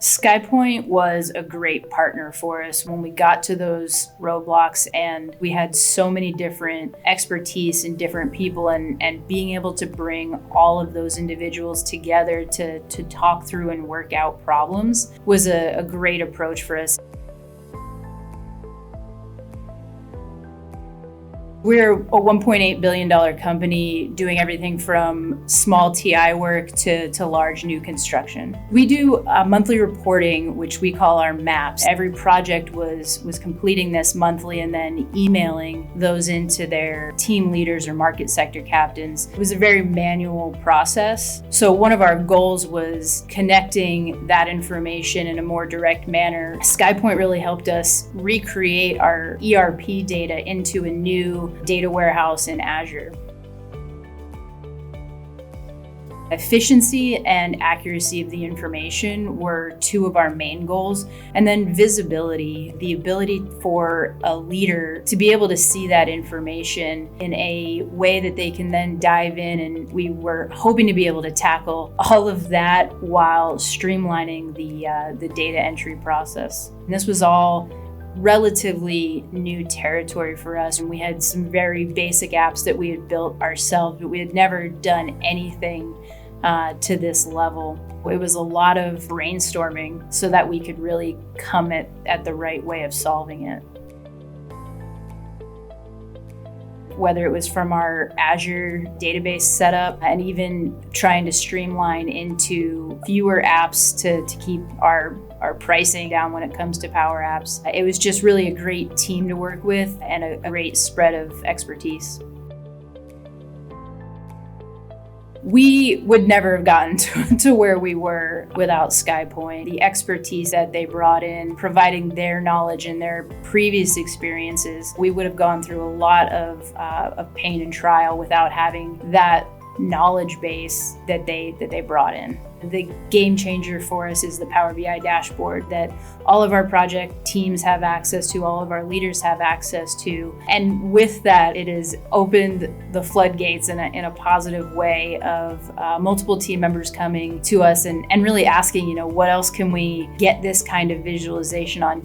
SkyPoint was a great partner for us when we got to those roadblocks, and we had so many different expertise and different people, and being able to bring all of those individuals together to talk through and work out problems was a great approach for us. We're a $1.8 billion company doing everything from small TI work to large new construction. We do monthly reporting, which we call our maps. Every project was completing this monthly and then emailing those into their team leaders or market sector captains. It was a very manual process. So one of our goals was connecting that information in a more direct manner. SkyPoint really helped us recreate our ERP data into a new data warehouse in Azure. Efficiency and accuracy of the information were two of our main goals. And then visibility, the ability for a leader to be able to see that information in a way that they can then dive in. And we were hoping to be able to tackle all of that while streamlining the data entry process. And this was all relatively new territory for us, and we had some very basic apps that we had built ourselves, but we had never done anything to this level. It was a lot of brainstorming so that we could really come at the right way of solving it. Whether it was from our Azure database setup and even trying to streamline into fewer apps to keep our pricing down when it comes to Power Apps. It was just really a great team to work with and a great spread of expertise. We would never have gotten to where we were without SkyPoint. The expertise that they brought in, providing their knowledge and their previous experiences, we would have gone through a lot of pain and trial without having that knowledge base that they brought in. The game changer for us is the Power BI dashboard that all of our project teams have access to, all of our leaders have access to. And with that, it has opened the floodgates in a positive way of multiple team members coming to us and really asking, what else can we get this kind of visualization on?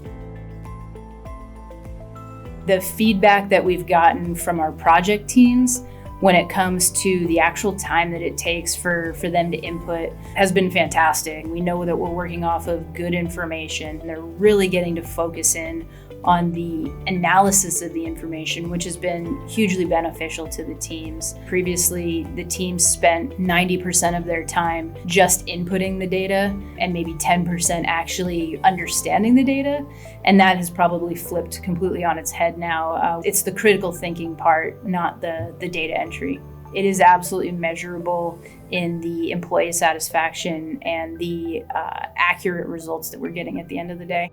The feedback that we've gotten from our project teams when it comes to the actual time that it takes for them to input has been fantastic. We know that we're working off of good information, and they're really getting to focus in on the analysis of the information, which has been hugely beneficial to the teams. Previously, the teams spent 90% of their time just inputting the data and maybe 10% actually understanding the data. And that has probably flipped completely on its head now. It's the critical thinking part, not the data entry. It is absolutely measurable in the employee satisfaction and the accurate results that we're getting at the end of the day.